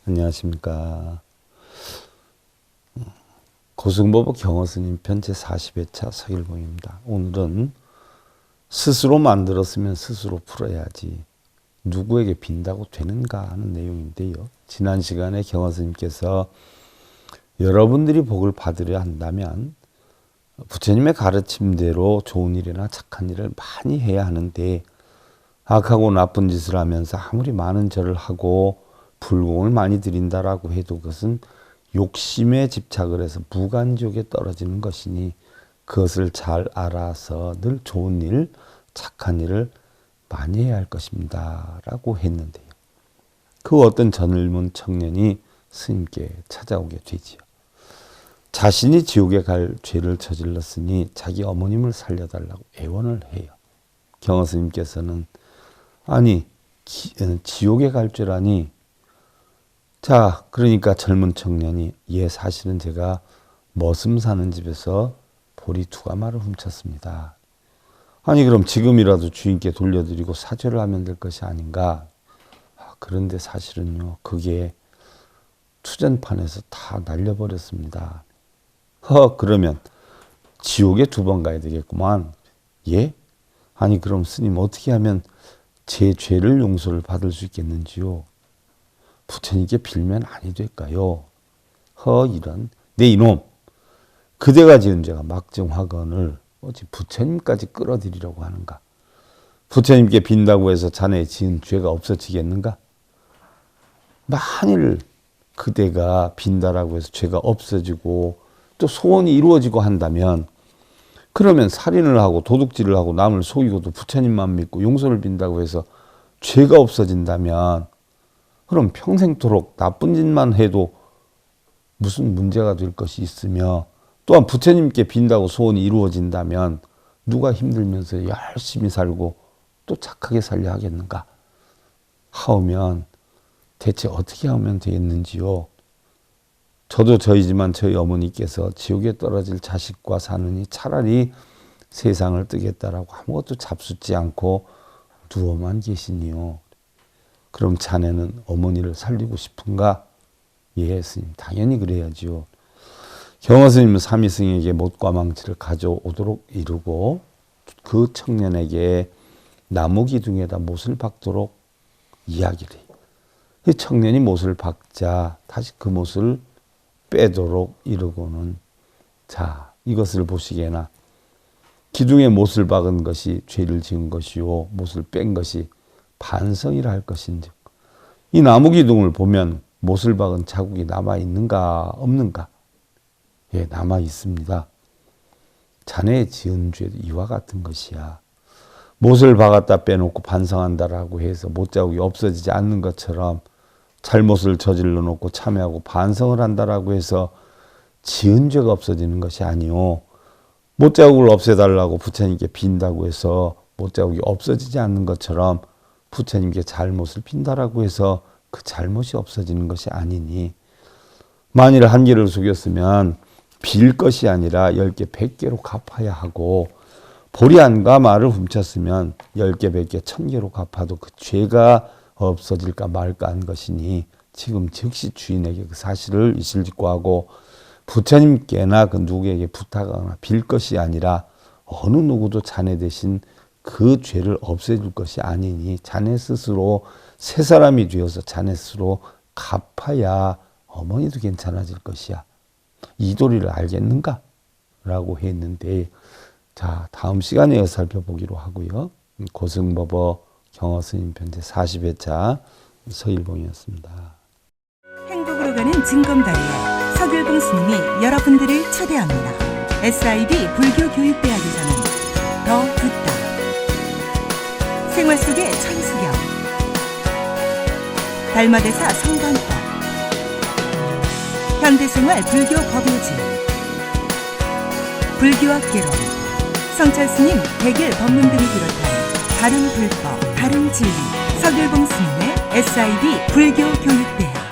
안녕하십니까. 고승보보 경허스님 편 제40회차 서일봉입니다. 오늘은 스스로 만들었으면 스스로 풀어야지 누구에게 빈다고 되는가 하는 내용인데요. 지난 시간에 경허스님께서 여러분들이 복을 받으려 한다면 부처님의 가르침대로 좋은 일이나 착한 일을 많이 해야 하는데 악하고 나쁜 짓을 하면서 아무리 많은 절을 하고 불공을 많이 드린다라고 해도 그것은 욕심에 집착을 해서 무간지옥에 떨어지는 것이니 그것을 잘 알아서 늘 좋은 일, 착한 일을 많이 해야 할 것입니다. 라고 했는데요. 그 어떤 젊은 청년이 스님께 찾아오게 되지요. 자신이 지옥에 갈 죄를 저질렀으니 자기 어머님을 살려달라고 애원을 해요. 경허 스님께서는 아니 지옥에 갈 죄라니. 자, 그러니까 젊은 청년이 사실은 제가 머슴 사는 집에서 보리 2가마를 훔쳤습니다. 아니 그럼 지금이라도 주인께 돌려드리고 사죄를 하면 될 것이 아닌가. 그런데 사실은요 그게 투전판에서 다 날려버렸습니다. 그러면 지옥에 2번 가야 되겠구만. 예? 아니 그럼 스님 어떻게 하면 제 죄를 용서를 받을 수 있겠는지요? 부처님께 빌면 아니 될까요? 이런 내 이놈, 그대가 지은 죄가 막정화건을 어찌 부처님까지 끌어들이려고 하는가? 부처님께 빈다고 해서 자네 지은 죄가 없어지겠는가? 만일 그대가 빈다라고 해서 죄가 없어지고 또 소원이 이루어지고 한다면 그러면 살인을 하고 도둑질을 하고 남을 속이고도 부처님만 믿고 용서를 빈다고 해서 죄가 없어진다면 그럼 평생토록 나쁜 짓만 해도 무슨 문제가 될 것이 있으며 또한 부처님께 빈다고 소원이 이루어진다면 누가 힘들면서 열심히 살고 또 착하게 살려 하겠는가 하오면 대체 어떻게 하면 되겠는지요. 저도 저이지만 저희 어머니께서 지옥에 떨어질 자식과 사느니 차라리 세상을 뜨겠다라고 아무것도 잡숫지 않고 누워만 계시니요. 그럼 자네는 어머니를 살리고 싶은가? 예, 스님. 당연히 그래야지요. 경허 스님은 삼위승에게 못과 망치를 가져오도록 이루고 그 청년에게 나무 기둥에다 못을 박도록 이야기를 해요. 그 청년이 못을 박자 다시 그 못을 빼도록 이루고는 자 이것을 보시게나 기둥에 못을 박은 것이 죄를 지은 것이요 못을 뺀 것이 반성이라 할 것인즉 이 나무 기둥을 보면 못을 박은 자국이 남아 있는가 없는가? 예, 남아 있습니다. 자네의 지은 죄도 이와 같은 것이야. 못을 박았다 빼놓고 반성한다라고 해서 못자국이 없어지지 않는 것처럼 잘못을 저질러 놓고 참회하고 반성을 한다라고 해서 지은 죄가 없어지는 것이 아니오. 못자국을 없애달라고 부처님께 빈다고 해서 못자국이 없어지지 않는 것처럼 부처님께 잘못을 빈다라고 해서 그 잘못이 없어지는 것이 아니니 만일 한 개를 속였으면 빌 것이 아니라 10개, 100개로 갚아야 하고 보리 1가마를 훔쳤으면 10개, 100개, 1000개로 갚아도 그 죄가 없어질까 말까 한 것이니 지금 즉시 주인에게 그 사실을 이실직고하고 부처님께나 그 누구에게 부탁하거나 빌 것이 아니라 어느 누구도 자네 대신 그 죄를 없애줄 것이 아니니 자네 스스로 새 사람이 되어서 자네 스스로 갚아야 어머니도 괜찮아질 것이야. 이 도리를 알겠는가? 라고 했는데 자 다음 시간에 살펴보기로 하고요. 고승보보 경허 스님 편 제40회차 서일봉이었습니다. 행복으로 가는 징검다리에 서일봉 스님이 여러분들을 초대합니다. SIB 불교교육대학에서는 더 듣다, 생활 속의 천수경, 달마대사 성관법, 현대생활 불교 법요지, 불교학 개론, 성찰 스님 백일 법문 등을 비롯한 다른 불법, 다른 진리, 서일봉 스님의 SIB 불교교육대학.